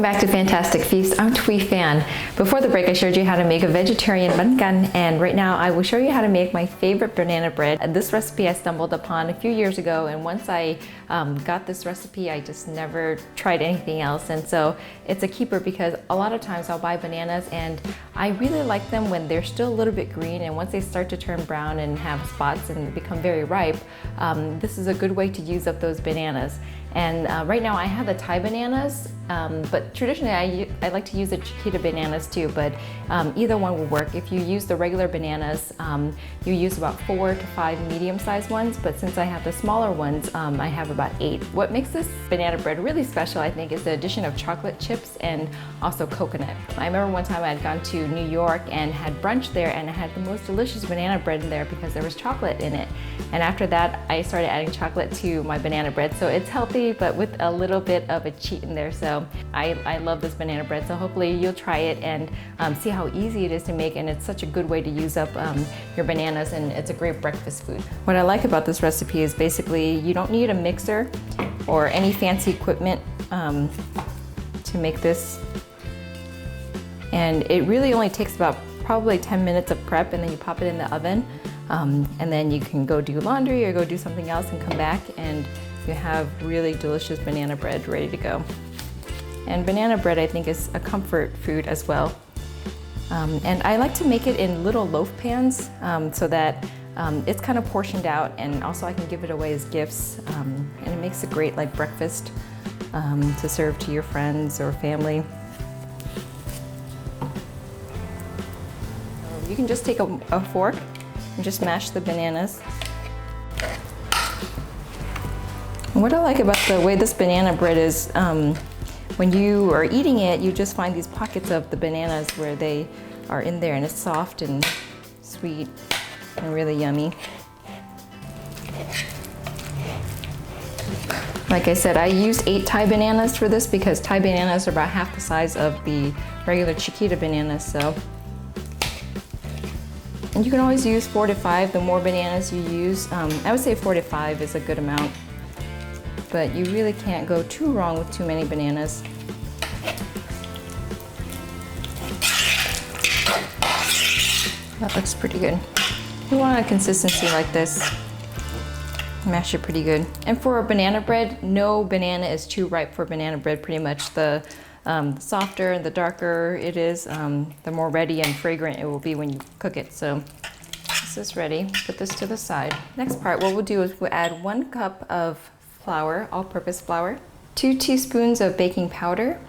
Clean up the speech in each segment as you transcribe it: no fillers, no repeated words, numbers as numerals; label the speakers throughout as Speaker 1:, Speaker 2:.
Speaker 1: Welcome back to Phantastic Feast. I'm Thuy Phan. Before the break, I showed you how to make a vegetarian bánh canh, and right now I will show you how to make my favorite banana bread. This recipe I stumbled upon a few years ago, and once I got this recipe, I just never tried anything else, and so it's a keeper because a lot of times I'll buy bananas and I really like them when they're still a little bit green, and once they start to turn brown and have spots and become very ripe, this is a good way to use up those bananas. And right now I have the Thai bananas, but traditionally I like to use the Chiquita bananas too, but either one will work. If you use the regular bananas, you use about 4 to 5 medium-sized ones, but since I have the smaller ones, I have about 8. What makes this banana bread really special, I think, is the addition of chocolate chips and also coconut. I remember one time I had gone to New York and had brunch there, and I had the most delicious banana bread in there because there was chocolate in it. And after that, I started adding chocolate to my banana bread, so it's healthy but with a little bit of a cheat in there. So I love this banana bread, so hopefully you'll try it and see how easy it is to make, and it's such a good way to use up your bananas, and it's a great breakfast food. What I like about this recipe is basically you don't need a mixer or any fancy equipment to make this, and it really only takes about probably 10 minutes of prep, and then you pop it in the oven, and then you can go do laundry or go do something else and come back and you have really delicious banana bread ready to go. And banana bread, I think, is a comfort food as well. And I like to make it in little loaf pans so that it's kind of portioned out, and also I can give it away as gifts. And it makes a great breakfast to serve to your friends or family. You can just take a fork and just mash the bananas. What I like about the way this banana bread is, when you are eating it, you just find these pockets of the bananas where they are in there, and it's soft and sweet and really yummy. Like I said, I used 8 Thai bananas for this because Thai bananas are about half the size of the regular Chiquita bananas. So, and you can always use 4 to 5. The more bananas you use, I would say 4 to 5 is a good amount. But you really can't go too wrong with too many bananas. That looks pretty good. You want a consistency like this. Mash it pretty good. And for a banana bread, no banana is too ripe for banana bread pretty much. The softer and the darker it is, the more ready and fragrant it will be when you cook it. So this is ready. Put this to the side. Next part, what we'll do is we'll add 1 cup of flour, all-purpose flour, 2 teaspoons of baking powder,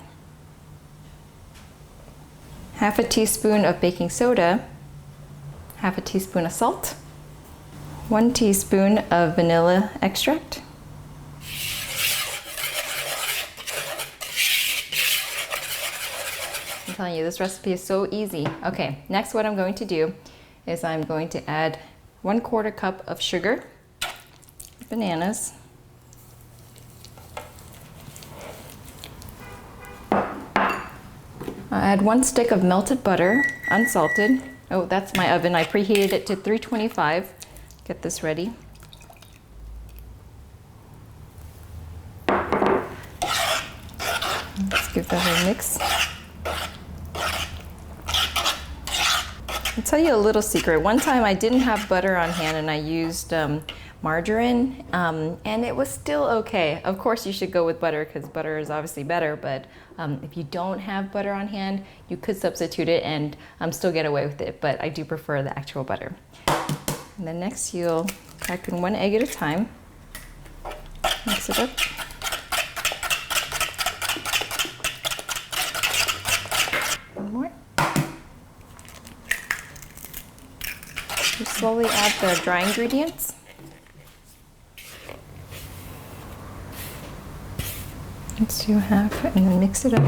Speaker 1: half a teaspoon of baking soda, half a teaspoon of salt, 1 teaspoon of vanilla extract, I'm telling you, this recipe is so easy. Okay, next what I'm going to do is I'm going to add 1/4 cup of sugar, bananas, I add 1 stick of melted butter, unsalted. Oh, that's my oven. I preheated it to 325. Get this ready. Let's give that a mix. I'll tell you a little secret. One time I didn't have butter on hand and I used margarine, and it was still okay. Of course you should go with butter because butter is obviously better, but if you don't have butter on hand, you could substitute it and still get away with it, but I do prefer the actual butter. And then next you'll crack in 1 egg at a time. Mix it up. One more. You slowly add the dry ingredients. Let's do half and then mix it up.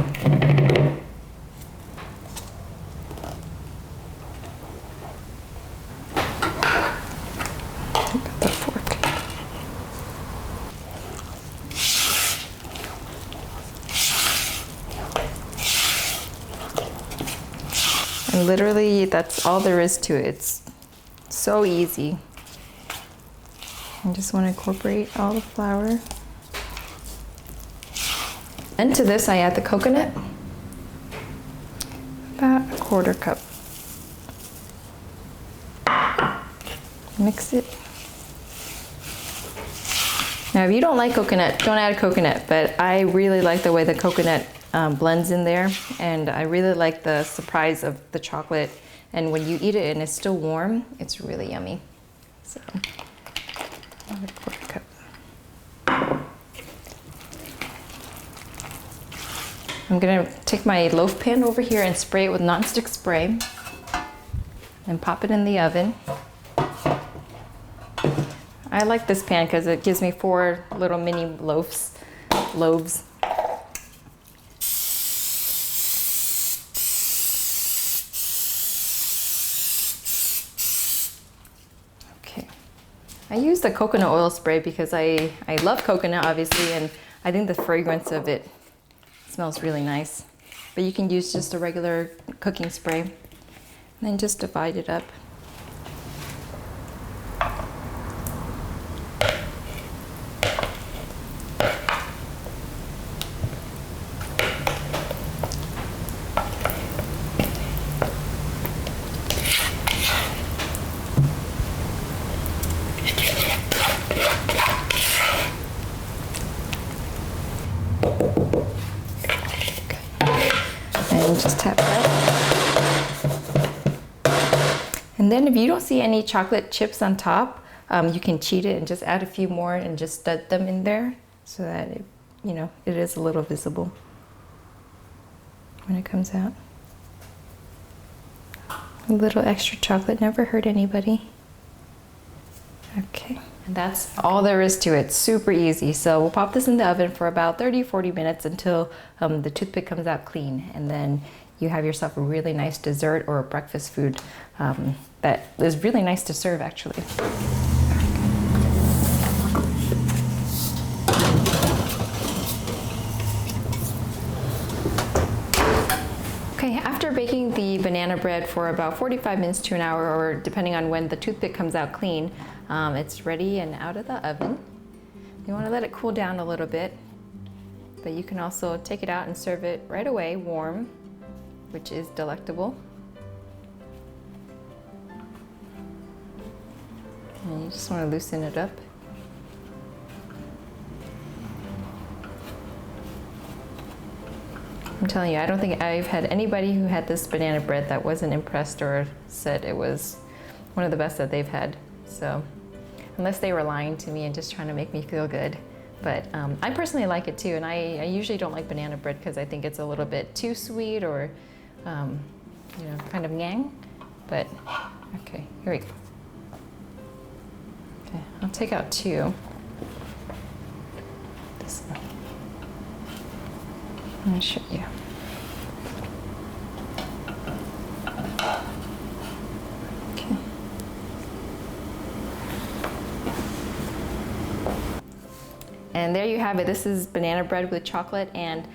Speaker 1: Got the fork. And literally, that's all there is to it. It's so easy. I just want to incorporate all the flour. And to this I add the coconut. 1/4 cup. Mix it. Now, if you don't like coconut, don't add coconut, but I really like the way the coconut blends in there, and I really like the surprise of the chocolate, and when you eat it and it's still warm, it's really yummy. So, 1/4 cup. I'm gonna take my loaf pan over here and spray it with nonstick spray and pop it in the oven. I like this pan because it gives me 4 little mini loaves. Okay. I use the coconut oil spray because I love coconut, obviously, and I think the fragrance of it smells really nice. But you can use just a regular cooking spray and then just divide it up. And just tap that. And then if you don't see any chocolate chips on top, you can cheat it and just add a few more and just stud them in there so that it, it is a little visible when it comes out. A little extra chocolate never hurt anybody. Okay. And that's all there is to it. Super easy. So we'll pop this in the oven for about 30-40 minutes until the toothpick comes out clean. And then you have yourself a really nice dessert or a breakfast food that is really nice to serve, actually. Okay, after baking the banana bread for about 45 minutes to an hour, or depending on when the toothpick comes out clean, it's ready and out of the oven. You want to let it cool down a little bit, but you can also take it out and serve it right away, warm, which is delectable. And you just want to loosen it up. I'm telling you, I don't think I've had anybody who had this banana bread that wasn't impressed or said it was one of the best that they've had. So, unless they were lying to me and just trying to make me feel good. But I personally like it too, and I usually don't like banana bread because I think it's a little bit too sweet or, kind of nyang. But, okay, here we go. Okay, I'll take out 2. This one. Let me show you. Okay. And there you have it. This is banana bread with chocolate and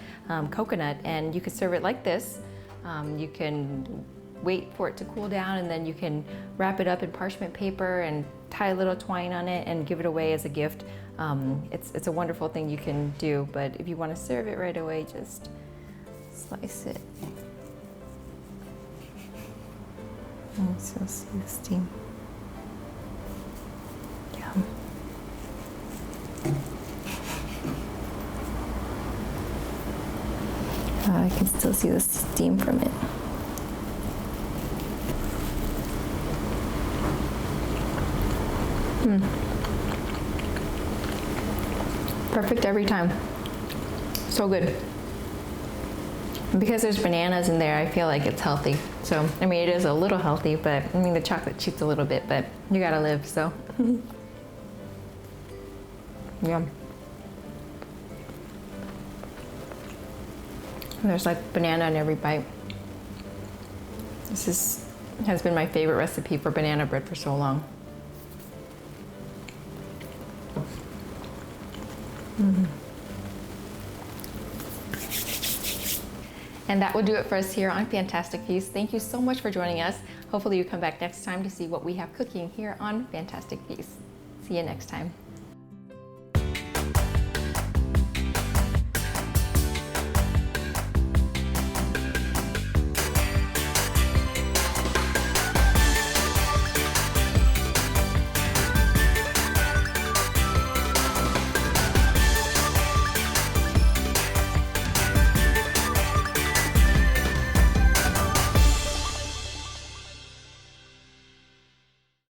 Speaker 1: coconut, and you could serve it like this. You can wait for it to cool down, and then you can wrap it up in parchment paper and tie a little twine on it and give it away as a gift. It's a wonderful thing you can do, but if you want to serve it right away, just slice it. And so see the steam. Yum. I can still see the steam from it. Perfect every time. So good. And because there's bananas in there, I feel like it's healthy. So, I mean, it is a little healthy, but I mean, the chocolate cheats a little bit, but you gotta live, so. Yum. And there's like banana in every bite. This has been my favorite recipe for banana bread for so long. And that will do it for us here on Phantastic Feast. Thank you so much for joining us. Hopefully you come back next time to see what we have cooking here on Phantastic Feast. See you next time.